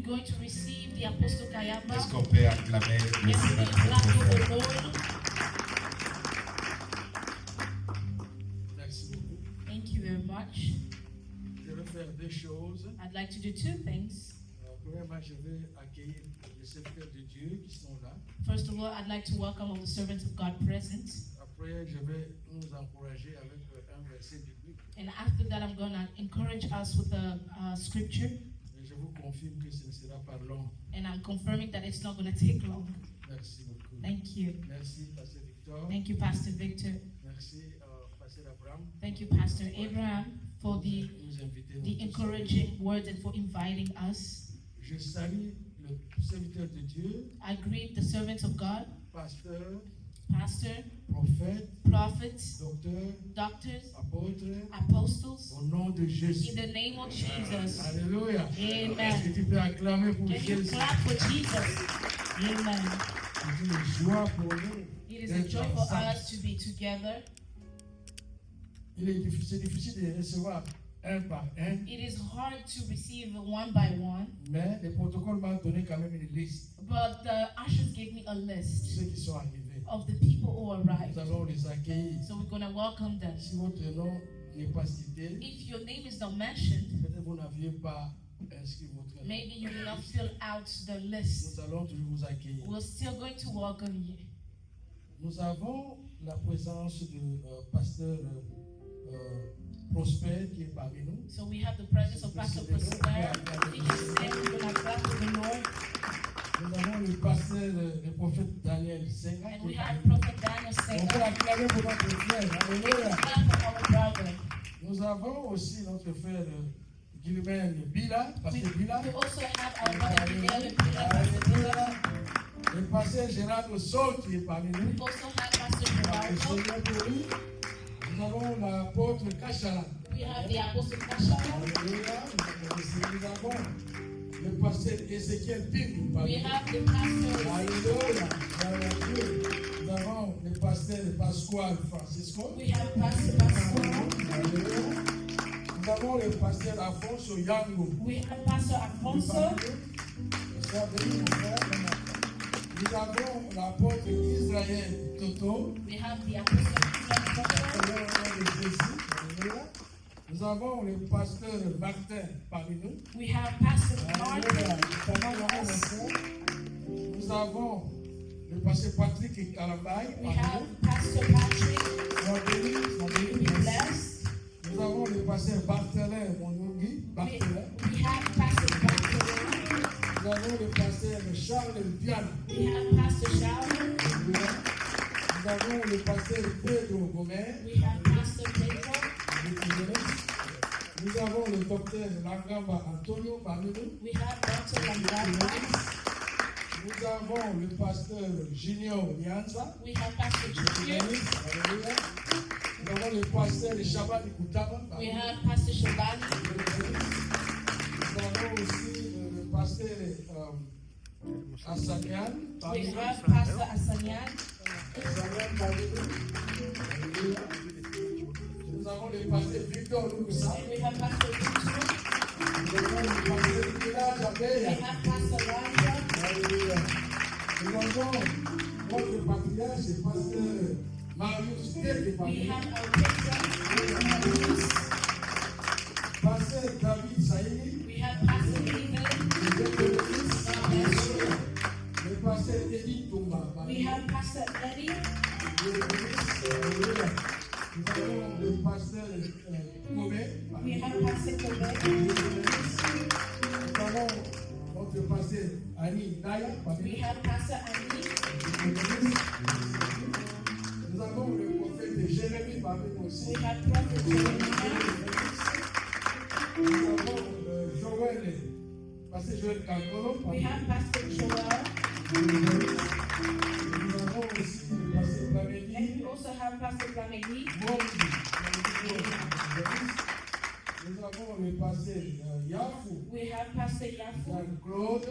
going to receive the Apostle Kayamba. Est-ce qu'on peut acclamer le Yes, Seigneur please clap notre for the frère? Lord. Merci beaucoup. Thank you very much. Je vais faire deux choses. I'd like to do two things. Premièrement, je vais accueillir les serviteurs de Dieu qui sont là. First of all, I'd like to welcome all the servants of God present. Après, je vais nous encourager avec un verset biblique. And after that, I'm going to encourage us with a scripture. Et je vous confirme que ce ne sera pas long. And I'm confirming that it's not going to take long. Merci beaucoup. Thank you. Merci, Pasteur Victor. Thank you, Pastor Victor. Merci, Pasteur Abraham. Thank you, Pastor Abraham, for the Nous inviter encouraging words and for inviting us. Je salue le serviteur de Dieu, I greet the servants of God, pasteur, pastor, prophète, prophets, docteur, doctors, apôtre, apostles, au nom de Jésus. in the name of Jesus. Alléluia. Amen. Est-ce que tu peux acclamer pour Can you Jésus? clap for Jesus? Amen. C'est une joie pour nous. It is a joy for us to be together. C'est difficile de recevoir un par un, It is hard to receive one by one, mais le protocole m'a donné quand même une liste but the ushers gave me a de list ceux qui sont arrivés. of the people who Nous arrived. allons les accueillir. So we're going to welcome them. Si votre nom n'est pas cité, If your name is not mentioned, peut-être vous n'aviez pas inscrit votre nom. maybe you will not fill out the list. Nous allons toujours vous accueillir. We're still going to welcome you. Nous avons la présence du pasteur Prosper qui est parmi nous. So we have the presence of Pastor Prosper. He just said we're going to clap to the Lord. Nous avons le pasteur, le prophète Daniel Senga. And qui we est have parmi nous. Prophet Daniel On peut Senga. acclamer pour notre frère. Alléluia. Clap for our brother. Nous avons aussi notre frère Gilbert Bila, pasteur Bila. We also have our brother Miguel Pastor Miller. Le pasteur Gérard Osso qui est parmi nous. We also have Pastor Gerardo. Seigneur pour lui. Nous avons l'apôtre Kachala. We have the Apostle Kasha. Alléluia. Nous avons le pasteur Ezekiel Pingu We parmi nous. have the pastor. Alléluia. Nous avons le pasteur Pascual Francisco. We have Pastor Pascal. Alléluia. Nous avons le pasteur Afonso Yango. We have Pastor Afonso. Nous avons l'apôtre Israël Toto. We have the Apostle Israel. Nous avons le pasteur Martin parmi nous. We have Pastor Alléluia. Martin. Nous avons le pasteur Patrick Kalambay We parmi have nous. Pastor Patrick. Sois béni, sois béni. Be blessed. Nous avons le pasteur Barthelin Monongi. Barthelin. We have Pastor Bartolome. Nous avons le pasteur Charles Viana. We have Pastor Sharon. Nous avons le pasteur Pedro Gomez. We have Pastor Pedro. Nous avons le docteur Langamba Antonio parmi nous. We have Dr. Langamba. Nous avons le pasteur Junior Nyanza. We have Pastor Junior. Alléluia. Nous avons le pasteur Shabani Koutaba. We have Pastor Shabani. Nous avons aussi le pasteur Assanian. We have Pastor Asanyan. Assanian parmi nous. Alléluia. Nous avons le pasteur Victor Lukusa. We have Pastor Victor. Nous avons le pasteur Village We Abeya. have Pastor Raja. Alléluia. Nous avons notre patriarche, c'est pasteur Marius Teke We parmi nous. have our patron. Pasteur David Saïdi. We have Pastor David. Le pasteur Eddie Toumba. We have Pastor Eddie. Alléluia. Nous avons le pasteur Kobe. We have Pastor Kobe. Nous avons notre pasteur Annie Naya. We have Pastor Annie. Nous avons le prophète Jérémie parmi nous aussi. We have Prophet Jeremiah. Nous avons Joël, pasteur Joël Kankolo. We have Pastor Joel. Nous avons aussi le pasteur And Blamedi. we also have Pastor Blamedi. Nous avons le pasteur Yafou. We have Pastor Yafu. Jean-Claude.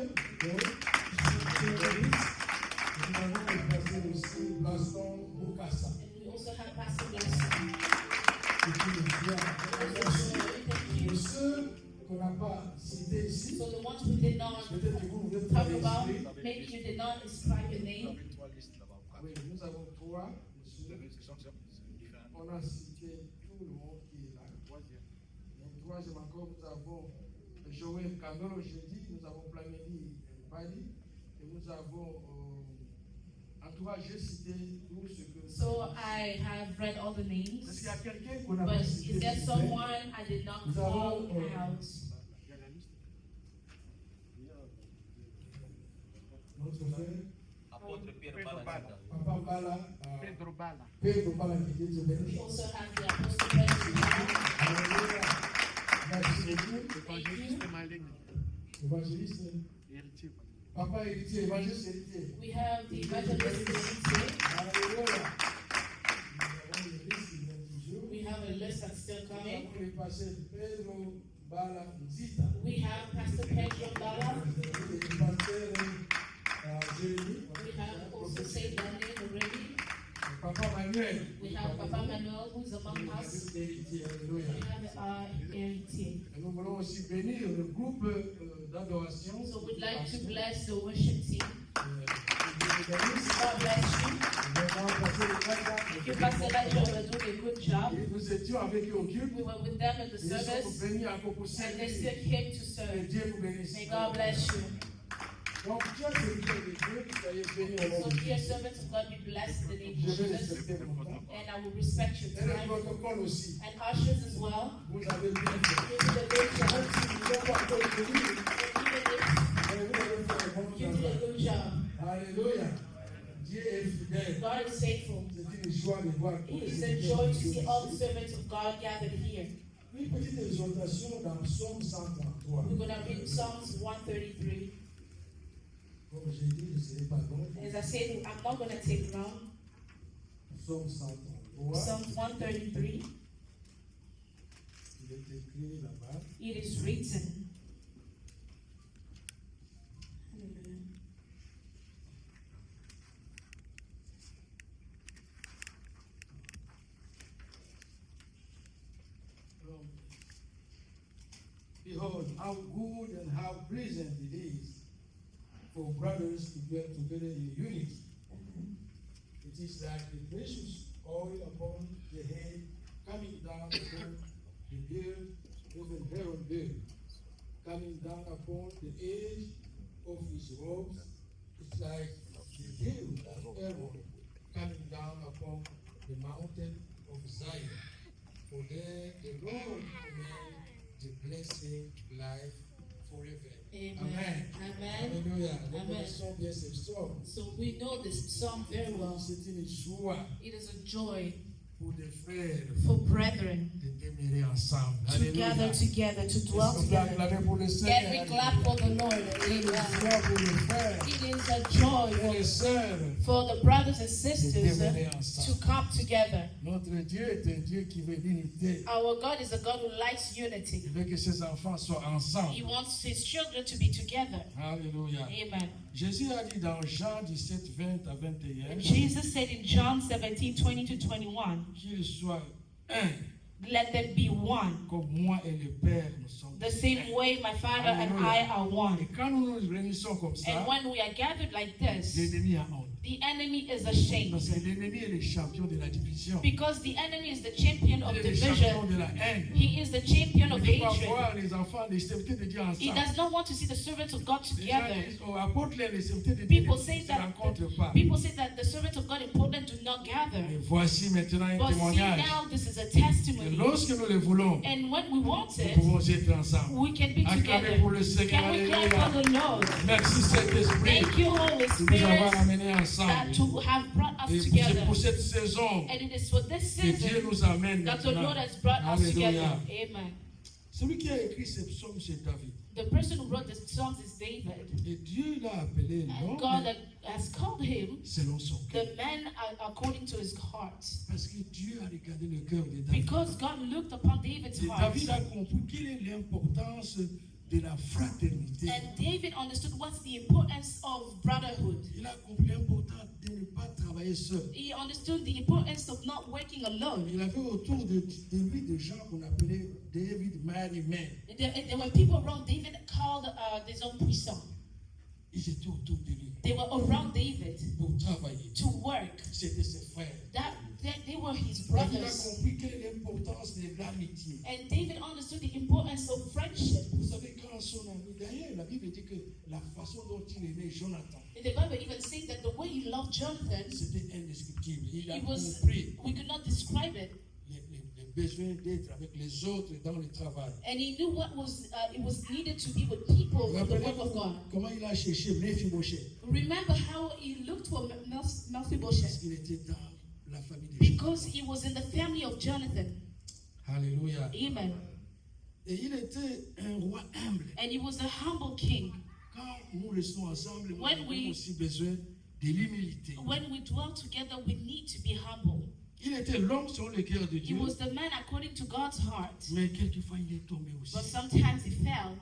Nous avons le pasteur aussi Gaston Bukassa. And we also have Pastor Yasu. Pour ceux qu'on n'a pas cité ici, So the ones we did not peut-être que vous voulez talk les about, citer. maybe you did not inscribe your name. Oui, nous avons 3, monsieur. On a cité tout le monde qui est là. Et troisième encore, nous avons Joël Cano jeudi, nous avons Plamini Bali, et nous avons, en tout cas, j'ai cité tout ce que... So I have read all the Est-ce names, qu'il y a quelqu'un qu'on n'a but pas is cité? there s'il vous plaît? someone I did not Nous call avons, out? Notre frère, Apôtre Pierre Bala. Papa Bala, Pedro Bala. Pedro Bala, qui Dieu te We bénisse. also have the Apostle Pedro. Alléluia. Merci beaucoup. Évangéliste Maling. Évangéliste, Héritier. papa héritier, évangéliste héritier. We have the evangelist Lindsay. Alléluia. Nous avons une liste qui vient toujours. We have a list that's still Nous coming. avons le pasteur Pedro Bala Zita. We have Pastor Pedro Bala. Le pasteur Jérémy. We have also said that name already. Papa Manuel. We have Papa Manuel who's among us. Héritier, alléluia. We have our héritier. Et nous voulons aussi bénir le groupe d'adoration. So we'd like to bless the worship team. Dieu God bless you. If you pass the lecture, we're doing a good job. Nous étions avec eux au culte. We were with them in the Ils sont service, bénis encore pour and they servir. still came to Et serve. Dieu vous bénisse. May God bless you. Donc, tu as serviteur de Dieu, soyez bénis au nom So, de dear Jésus. servants of God, be blessed in the name Je of vais Jesus, respecter mon temps. and I will respect your Et le time. protocole aussi. And ushers as well. Vous avez bien fait. You did a good Même job. si nous n'avons pas encore connu, And vous avez fait un bon you did a travail. good job. Alléluia. Dieu est fidèle. God is faithful. C'est une joie de voir tous It les is a serviteurs joy de to Dieu see all the ici. servants of God gathered here. Une petite exhortation dans Psaume 133. We're going to read Psalms 133. Comme j'ai dit, je ne serai pas long. As I said, I'm not going to take long. Psaume 133. Psalms 133. Il est écrit là-bas. It is written. Hallelujah. Behold, how good and how pleasant it is for brothers to dwell together in unity. It is like the precious oil upon the head, coming down upon the beard, even Aaron beard, coming down upon the edge of his robes. It's like the dew of Aaron, coming down upon the mountain of Zion. For there the Lord commanded the blessing life forever. Amen. Amen. Alléluia. Nous Amen. connaissons bien ce psaume. So we know this psalm very well. C'est une joie It is a joy pour des frères for brethren de demeurer ensemble. to gather together, to dwell Est-ce qu'on peut together. acclamer pour le Can Seigneur? we clap for the Lord? C'est une Amen. joie pour les frères It is a joy et les sœurs for the brothers and de sisters demeurer to ensemble. come together. Notre Dieu est un Dieu qui veut l'unité. Our God is a God who likes Il unity. veut que ses enfants soient ensemble. He wants his children to be together. Alléluia. Amen. Jésus a dit dans Jean 17, 20 à 21, And Jesus said in John 17:20 to 21, qu'ils soient un, let them be one. comme moi et le Père nous sommes The same way my Father and I are Et one. quand nous nous réunissons comme ça, And when we are gathered like this, l'ennemi a honte. the enemy is ashamed. Parce que l'ennemi est le champion de la division. Because the enemy is the champion Il of est le champion division. de la haine. He is the champion Il of ne peut pas hatred. voir les enfants, les serviteurs de Dieu He ensemble. does not want to see the servants of God Les gens together. disent, oh, apôtre-les, les serviteurs de Dieu People ne say se that rencontrent pas. people say that the servants of God in Portland do not gather. Mais voici maintenant un But see témoignage. now, this is a Et testimony. lorsque nous le voulons, And when we want nous it, pouvons être ensemble. we can be Acclamez pour together. le Seigneur. Can we clap Alléluia. for the Lord? Merci Saint-Esprit Thank you, Holy de nous avoir Spirit, amenés that ensemble. to have brought us Et c'est together. pour cette saison And it is for this que Dieu season nous amène that the Lord maintenant. has brought us together. Alléluia. Amen. Celui qui a écrit ce psaume, c'est David. The person who wrote this song is David. Et Dieu l'a appelé And l'homme God has called him selon son cœur. the man according to his heart. Parce que Dieu a regardé le cœur de David. Because God looked upon David's Et heart. David a compris quelle est l'importance de la fraternité. And David understood what's the importance of brotherhood. Il a compris l'importance de ne pas travailler seul. He understood the importance of not working alone. Il avait autour de lui des gens qu'on appelait David Mighty Men. There were people around David called des hommes puissants. Ils étaient autour de lui They were around David pour travailler. to work. C'était ses frères. They were his Donc il a brothers. compris quelle est l'importance de l'amitié. And David understood the importance of friendship. Vous savez, quand son ami, d'ailleurs, la Bible dit que la façon dont il aimait Jonathan, The Bible even says that the way he loved Jonathan, c'était indescriptible. Il a it was, compris we could not describe it. les besoins d'être avec les autres dans le travail. And he knew what was it was needed to be with people in the work of Rappelez-vous God. comment il a cherché Mephibosheth. Remember how he looked for Parce Mephibosheth? qu'il était dans la famille de Because Jonathan. he was in the family of Jonathan. Alléluia. Amen. Et il était un roi humble. And he was a humble king. Quand nous restons ensemble, nous When avons we- aussi besoin de l'humilité. When we dwell together, we need to be humble. Il était l'homme selon le cœur de He Dieu, was the man according to God's heart. mais quelquefois il est tombé aussi. But sometimes he fell.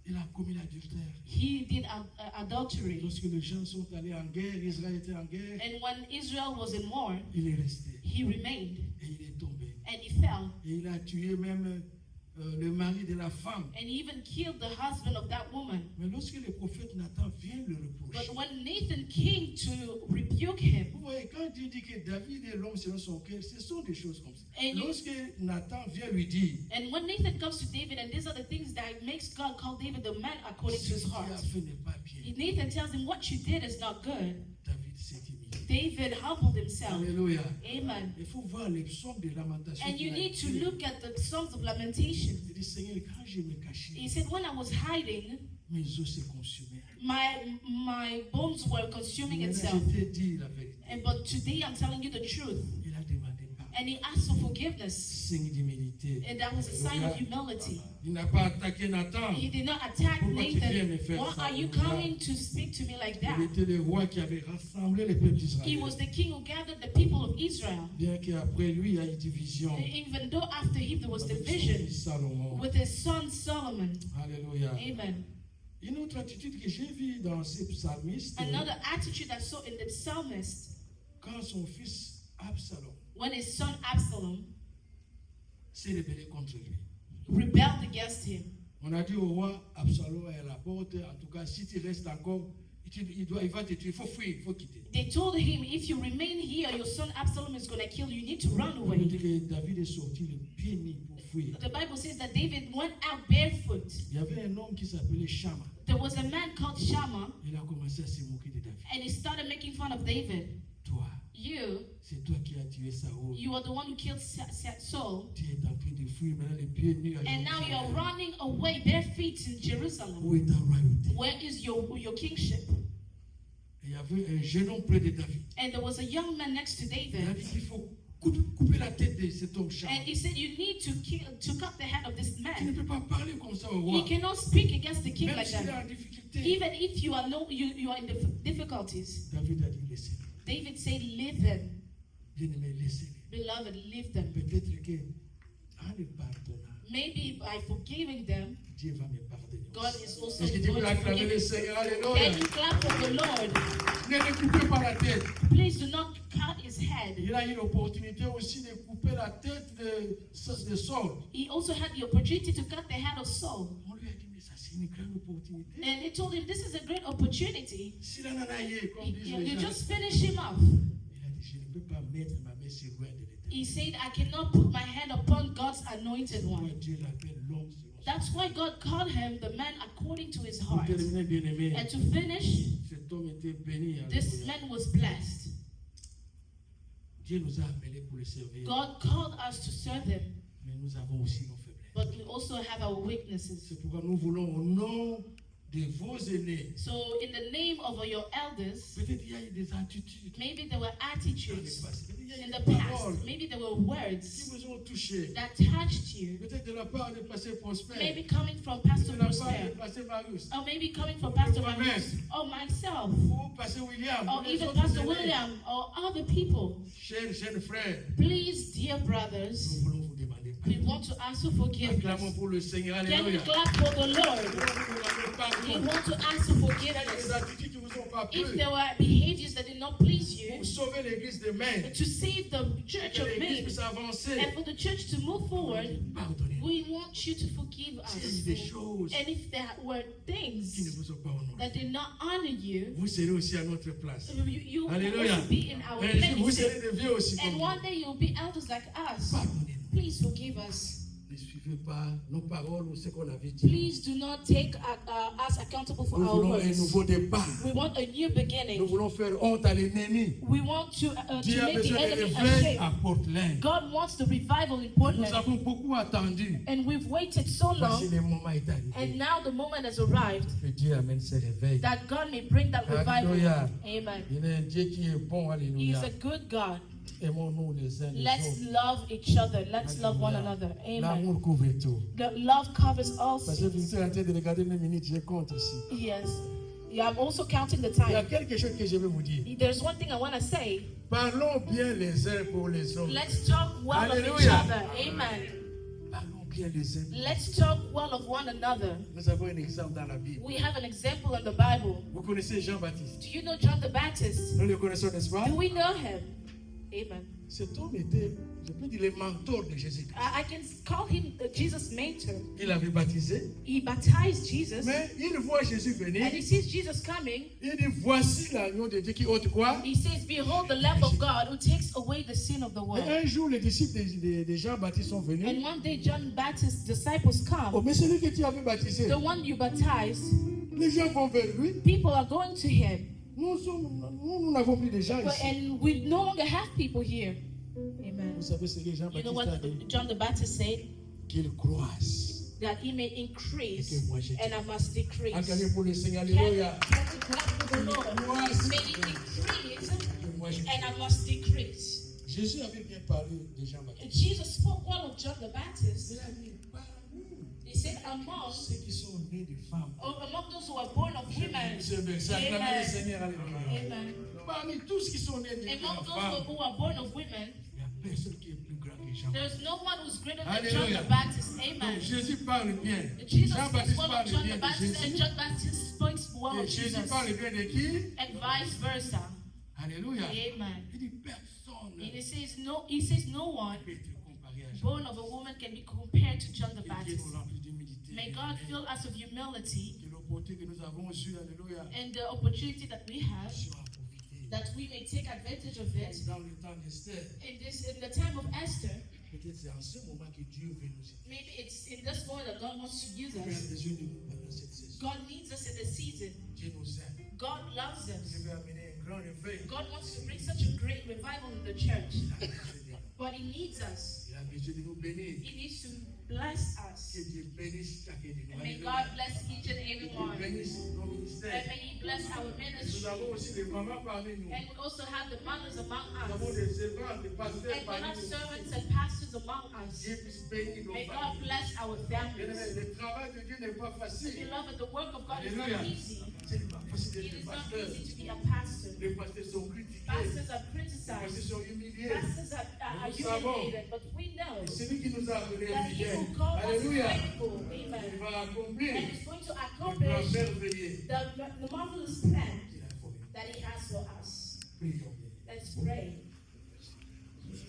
Il a commis l'adultère. He did adultery. Lorsque les gens sont allés en guerre, Israël était en guerre, And when Israel was in war, il est resté he remained et il est tombé. and he fell. Et il a tué même le mari de la femme. And he even killed the husband of that woman. Mais lorsque le prophète Nathan vient le But reprocher, when Nathan came to rebuke him, vous voyez, quand Dieu dit que David est l'homme selon son cœur, ce sont des choses comme ça. And you- Lorsque Nathan vient lui dire, and when Nathan comes to David, and these are the things that makes God call David the man according to ce his que tu heart. as fait n'est pas bien, Nathan tells him, what you did is not good. David s'est humilié. David humbled himself. Alléluia. Amen. Il faut voir les psaumes de lamentation. And you qu'il a need to écrits. look at the Songs of Lamentation. Il dit, Seigneur, quand je me cachais, He said, when I was hiding, mes os se consumaient. my bones were consuming Maintenant, itself. je t'ai dit la vérité. But today I'm telling you the truth. Il a demandé pardon. And he asked for forgiveness. Signe d'humilité. And that was a sign of humility. Il n'a pas attaqué Nathan. He did not attack Pourquoi tu viens me Nathan. faire Why ça? are you coming to speak to me like Il that? était le roi qui avait rassemblé les peuples He d'Israël. was the king who gathered the people of Israel. Bien qu'après lui, il y a eu division. Even though after him there was Avec son division fils Salomon. with his son Solomon. Alléluia. Amen. Une autre attitude que j'ai vue dans ces psalmistes, Another attitude I saw in the psalmist, quand son fils Absalom when his son Absalom s'est rebellé contre lui. rebelled against him. On a dit au roi, Absalom est à la porte. En tout cas, si tu restes encore, il va te tuer. Il faut fuir, il faut quitter. They told him, if you remain here, your son Absalom is going to kill you. You need to run On away. dit que David est sorti le pied nu pour fuir. The Bible says that David went out barefoot. Il y avait un homme qui s'appelait Shama. There was a man called Shammah, Il a commencé à se moquer de David. and he started making fun of David. Toi, You c'est toi qui as tué Saoul. you are the one who killed Saul, Tu es en train de fuir maintenant les pieds nus à and now you're Jérusalem. running away bare feet in Jerusalem. Où est ta royauté? Where is your kingship? Et il y avait un jeune homme près de David. And there was a young man next to Il a David, dit qu'il faut couper la tête de cet homme Shama. and he said, you need to cut the head of this Tu ne man. peux pas parler comme ça au He roi. cannot speak against the king Même like s'il est that. en difficulté. Even if you are you are in difficulties. David a dit laissez-le. David said, leave them. Bien-aimé, laissez-le. Beloved, leave them. Peut-être que en le pardonnant, Maybe by forgiving them, Dieu va me pardonner. God is also Est-ce que tu going peux to acclamer forgive le you. Seigneur? Can Alléluia. you clap for the Lord? Ne le coupez pas la tête. Please do not cut his head. Il a eu l'opportunité aussi de couper la tête de Saul. He also had the opportunity to cut the head of Saul. On lui a dit, mais ça c'est une grande opportunité. And they told him, this is a great opportunity. S'il en a eu, comme disent les You gens, just finish him off. il a dit, je ne peux pas mettre ma main sur l'oeil de l'Éternel. He said, I cannot put my hand upon God's anointed Pourquoi one. Dieu l'appelle l'homme selon son That's why God called him the man according to his Pour heart. terminer, bien-aimé, And to finish, cet homme était béni. this Alléluia. man was blessed. Dieu nous a appelés pour le servir, God called us to serve him, mais nous avons aussi nos faiblesses. but we also have our weaknesses. C'est pourquoi nous voulons, au nom de vos aînés, So in the name of your elders, peut-être il y a eu des attitudes maybe there were dans le attitudes passé, peut-être il y a in eu the des past, paroles maybe there were qui words vous ont touché. that touched you, Peut-être de la part de Pasteur Prosper, maybe coming from de Pastor la part de Prosper, Pasteur Marius, or maybe coming from Pastor Moi-même. Marius, or myself, ou Pasteur William, or ou les even autres Pastor aînés. William, or other people. Chers jeunes frères, Please, dear nous brothers, voulons vous demander We want to ask for forgiveness. Acclamons pour le Seigneur. Can we Alléluia. clap for the Lord? Vous n'avez pas We compris. want to ask for Les forgiveness. attitudes qui ne vous ont pas If plu. there were behaviors that did not please Pour you, sauver l'église de main. to save the church Que of l'église men, puisse avancer. and for the church to move forward, Pardonnez-nous. we want you to forgive S'il y a des us. choses And if there were qui ne things vous ont pas honoré, that did not honor you, vous serez aussi à notre place. you will Alléluia. also be in our Un jour, vous place. serez des vieux aussi comme And nous. one day you'll be elders like us. Pardonnez-nous. Please forgive us. Ne suivez pas nos paroles ou ce qu'on avait dit. Please do not take us accountable for Nous our voulons un words. nouveau départ. We want a new Nous beginning. voulons faire honte à l'ennemi. We want to Dieu a make the besoin de enemy réveil à ashamed. Portland. God wants the revival in Nous Portland. avons beaucoup attendu. And we've waited so Voici long. le moment est And arrivé. now the moment has arrived Que Dieu amène ce réveil. that God may bring that revival. Alléluia. Amen. Il est un Dieu qui est bon. He is Alléluia. a good God. Aimons-nous les uns les Let's autres. love each other. Let's love one Alléluia. another. Amen. L'amour couvre tout. The love covers all Parce que sins. vous êtes en train de regarder mes minutes, je compte ici. Yes. Yeah, I'm also counting the Il y a time. quelque chose que je vais vous dire. There's one thing I want to say. Parlons bien les uns pour les autres. Let's talk well of each Alléluia. other. Amen. Parlons bien les uns. Let's talk well of one another. Nous avons un exemple dans la Bible. We have an example in the Bible. Vous connaissez Jean-Baptiste. Do you know John the Baptist? Nous le connaissons, n'est-ce pas? Do we know him? Amen. Cet homme était, je peux dire, le mentor de Jésus-Christ. I can call him Jesus' mentor. Il avait baptisé. He baptized Jesus. Mais il voit Jésus venir. And he sees Jesus coming. Il dit, voici l'agneau de Dieu qui ôte quoi? He says, behold the Lamb of God who takes away the sin of the Et world. un jour, les disciples de Jean-Baptiste sont venus. And one day John Baptist's disciples Oh, come. mais celui que tu avais baptisé, The one you baptized, les gens vont vers lui. people are going to him. Nous n'avons plus de gens ici. And we no longer have people here. Amen. Vous savez ce que You know Jean-Baptiste what a dit? John the Baptist said? Qu'il croisse. That he may increase Et que moi, je and I must decrease. Acclamez pour le Seigneur. Can Alléluia. we clap for the Lord? May he increase Que moi, je- and I must decrease. Jésus avait bien parlé de Jean-Baptiste. And Jesus spoke well of John the Baptist. Il a dit, parmi He said, among ceux qui sont nés de femmes. among those who are born of women, Ce verset, acclamez le Amen. Seigneur. Alléluia. Amen. Parmi tous qui sont nés de Among femmes, those who are born of women, il n'y a personne qui est plus grand que Jean. there's no one who's greater than John Alléluia. the Baptist. Donc, Amen. Jésus parle bien. Jesus speaks Jean-Baptiste well of parle John bien the de Baptist, and Jésus. John Baptist speaks well Et of Jésus Jesus, parle bien de qui? and vice versa. Alléluia. Amen. Il dit personne And ne he says no one peut être comparé à Jean. born of a woman can be compared to John the Que Dieu Baptist. nous remplit d'humilité. May God fill us with humility Que l'opportunité que nous avons eue, alléluia, and the opportunity that we have, soit en profiter. that we may take advantage of it. Dans le temps d'Esther, In the time of Esther, peut-être c'est en ce moment que Dieu veut nous aider. maybe it's in this moment that God wants to use Il a us. besoin de nous pendant cette saison. God needs us in the season. Dieu nous aime. God loves Dieu us. veut amener un grand réveil. God wants to bring such a great revival in the church. Il a besoin de nous. But He needs us. Il a besoin de nous bénir. He needs to bless us. Que Dieu bénisse chacun de nous. And may Alléluia. God bless each and every Dieu one. bénisse nos And ministères. may He bless our Nous ministry. avons aussi des mamans parmi nous. And we also have the mothers among Nous avons us. des servants, des pasteurs And we parmi have nous. servants and pastors among us. Dieu puisse bénir nos May God familles. bless our Bien-aimés, families. le travail de Dieu n'est pas facile. Beloved, the work of God is Alléluia. not easy. Ce n'est pas facile It d'être is not pasteur. easy to be a pastor. Les pasteurs sont critiqués. Pastors are Les criticized. pasteurs sont humiliés. Pastors are humiliated. But we know Et celui qui nous a appelés that He fidèles, who called us alléluia, faithful, il amen, va accomplir and is going to le plan accomplish merveilleux the marvelous plan qu'il a formé. that He has for us. Prions. Let's pray. Dios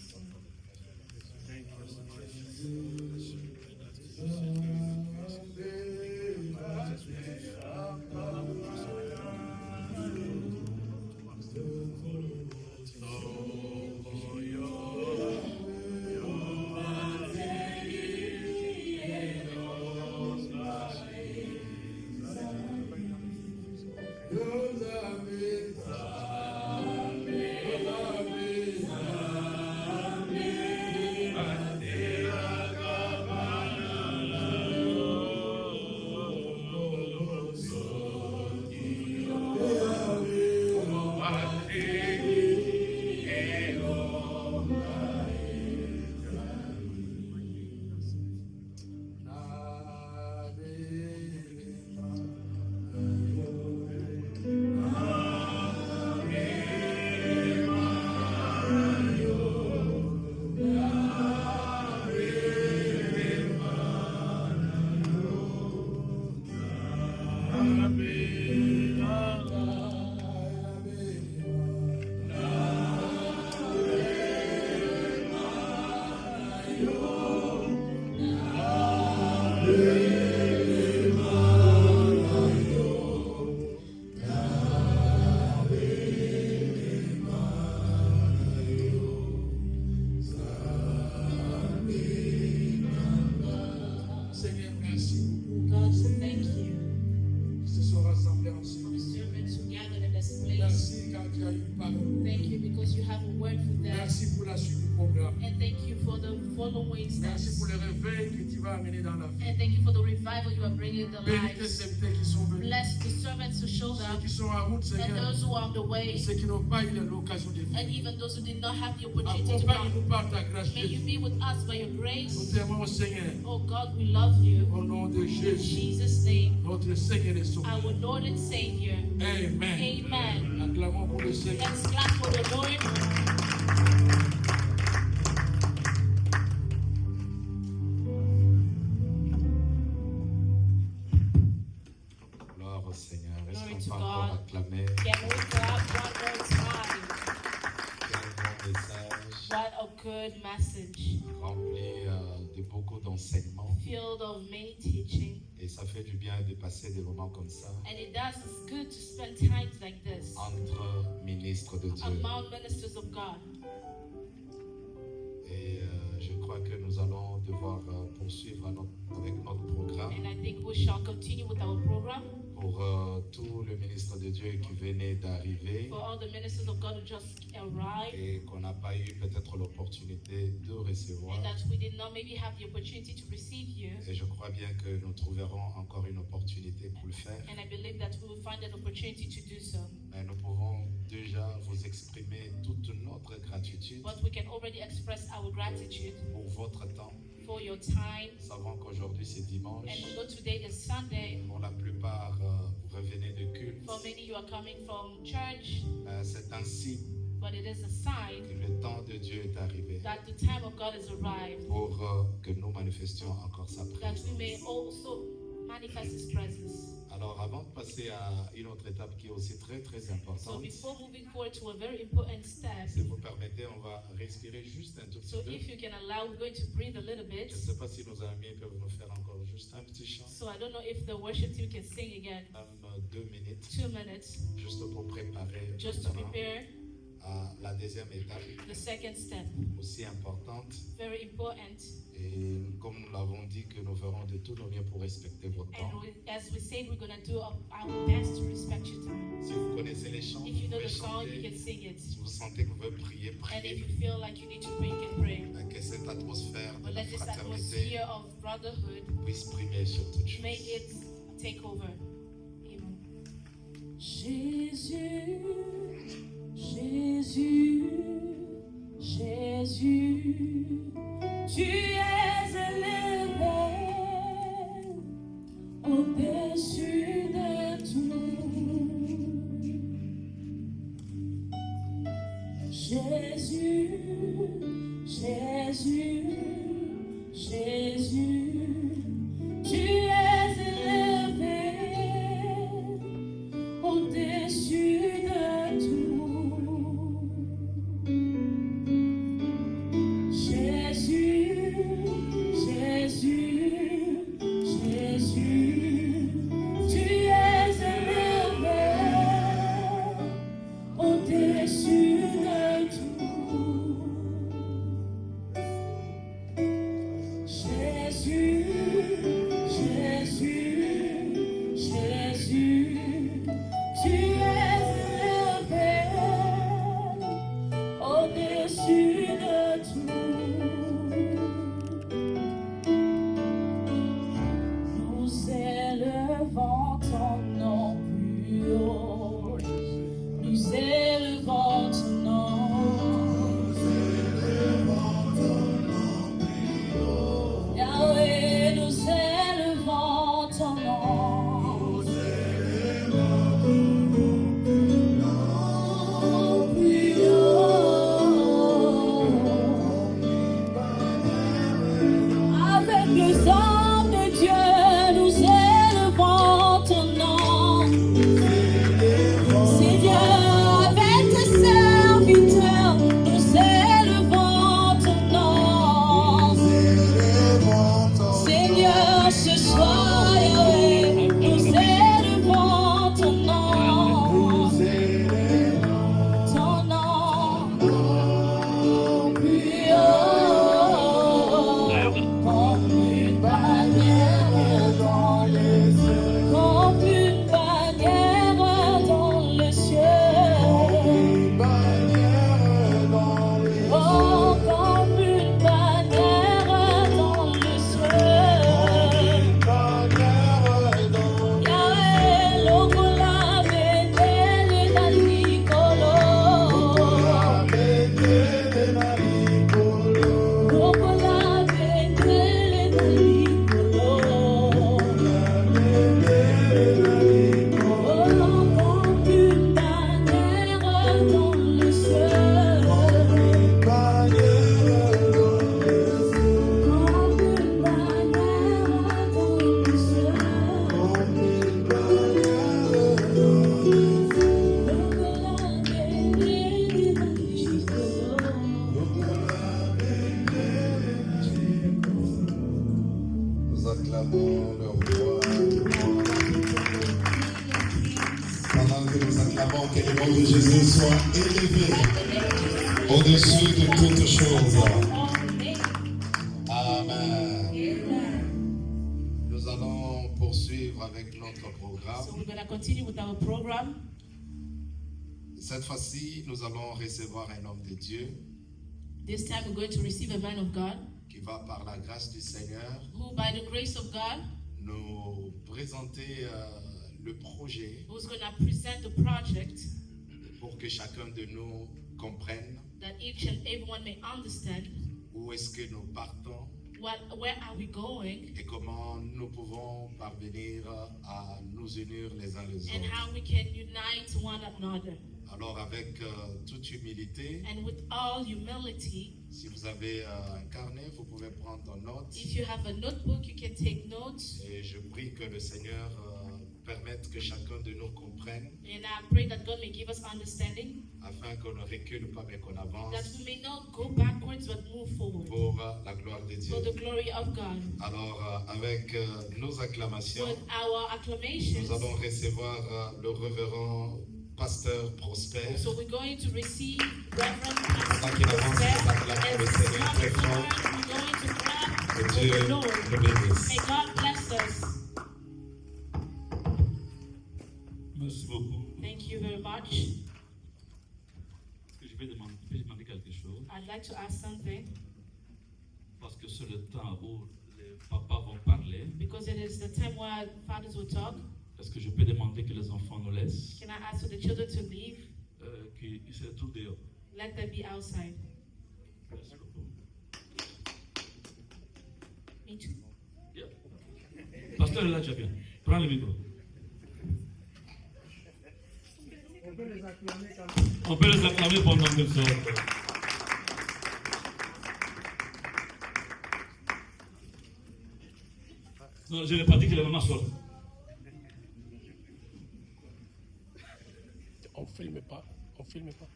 this place. Merci car tu as une parole. Thank you because you have a word for them. Merci pour la suite du programme. And thank you for the following Merci steps. pour le réveil que tu vas amener dans la vie. And thank you for the revival you are bringing in the Bénis tes lives. serviteurs qui sont venus. Bless the servants who showed Ceux up qui sont en route, and Seigneur. those who are on the way. Ceux qui n'ont pas eu l'occasion de And venir. even those who did not have the opportunity to Accompagne-nous come. par ta grâce. May you be with us by your Nous grace. t'aimons, Seigneur. Oh God, we love you. Au nom de In Jésus, Jesus' name, notre Seigneur et Sauveur. our Lord and Savior. Amen. Amen. Acclamons pour le Seigneur. Let's clap for the Lord. Gloire au Seigneur. Est-ce Glory qu'on to peut encore God. acclamer? Can we clap one more time? Quel bon message What a good message. rempli de beaucoup d'enseignements. Filled of many teaching. Et ça fait du bien de passer des moments comme ça And it does, it's good to spend times like this entre ministres de Dieu. among ministers of God. Et je crois que nous allons devoir poursuivre avec notre programme And I think we shall continue with our program pour tout le ministre de Dieu qui venait d'arriver for all the ministers of God who just arrived et qu'on n'a pas eu peut-être l'opportunité de recevoir. and that we did not maybe have the opportunity to receive you. Et je crois bien que nous trouverons encore une opportunité pour le faire. And I believe that we will find an opportunity to do so. Mais nous pouvons déjà vous exprimer toute notre gratitude But we can already express our gratitude pour votre temps. for your time. Nous savons qu'aujourd'hui c'est dimanche. And we know today is Sunday. Pour la plupart, vous revenez de culte. For many, you are coming from church, C'est ainsi but it is a sign que le temps de Dieu est arrivé that the time of God has arrived, pour que nous manifestions encore sa that we may présence. also manifest His presence. Alors avant de passer à une autre étape qui est aussi très très So importante, before moving forward to a very important step, si vous permettez, on va respirer juste un tout petit so peu. if you can allow, we're going to breathe a little Je bit. ne sais pas si nos amis peuvent nous faire encore juste un petit chant, So I don't know if the worship team can sing again. même 2 minutes, 2 minutes, juste pour préparer just to maintenant prepare à la deuxième étape, the second step. aussi importante. Very important. Et comme nous l'avons dit, que nous ferons de tout nos mieux pour respecter votre temps. And as we said, we're going to do our best to respect your time. Si vous connaissez les chants, If you vous know pouvez the song, you chanter. can sing it. Si vous sentez que vous pouvez prier, And if priez. you feel like you need to pray, you can pray. Que cette atmosphère de But la let this fraternité atmosphere of brotherhood, puisse primer sur toute may chose. it take over. Amen. Jésus, Jésus, Jésus, tu es élevé au-dessus de tout. Jésus, Jésus, Jésus, tu es élevé au-dessus de tout. Jésus, Jésus, Jésus, tu es élevé au-dessus de tout. Jésus, Jésus, Jésus, tu es pendant que nous acclamons, que le nom de Jésus soit élevé au-dessus de toutes choses. Amen. Nous allons poursuivre avec notre programme. So we're going to continue with our program. Cette fois-ci, nous allons recevoir un homme de Dieu This time we're going to receive a man of God qui va, par la grâce du Seigneur, who, by the grace of God, nous présenter le projet who's going to present the project pour que chacun de nous comprenne that each and everyone may understand où est-ce que nous partons where are we going et comment nous pouvons parvenir à nous unir les uns les and autres. how we can unite one another. Alors avec toute humilité, And with all humility, si vous avez un carnet, vous pouvez prendre note. if you have a notebook, you can take notes. Et je prie que le Seigneur permette que chacun de nous comprenne And I pray that God may give us understanding, afin qu'on ne recule pas mais qu'on that avance we may not go backwards but move forward pour la gloire de Dieu. for the glory of God. Alors avec nos acclamations, With our acclamations, nous allons recevoir le révérend pasteur Prosper. so we're going to receive Reverend Pendant qu'il avance, nous acclamons le Seigneur très fort. We're going to clap Que for Dieu the Lord. le bénisse. May God bless us. Merci beaucoup. Thank you very much. Je vais demander quelque chose I'd like to ask something parce que c'est le temps où les papas vont parler. because it is the time where fathers will talk. Est-ce que je peux demander que les enfants nous laissent, Can I ask for the children to leave? qu'ils se retrouvent dehors? Let them be outside. Merci beaucoup. Me too. Yeah. Pasteur est là, tu viens. Prends le micro. On peut les acclamer quand même. On peut les acclamer pendant qu'ils sortent. Non, je n'ai pas dit que les mamans sortent. On filme pas. On filme pas.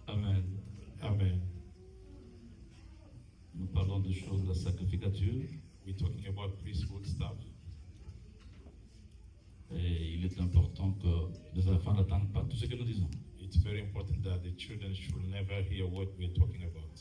Amen. Amen. Nous parlons des choses de la sacrificature. We're talking about priesthood stuff. Et il est important que les enfants n'attendent pas tout ce que nous disons. It's very important that the children should never hear what we're talking about.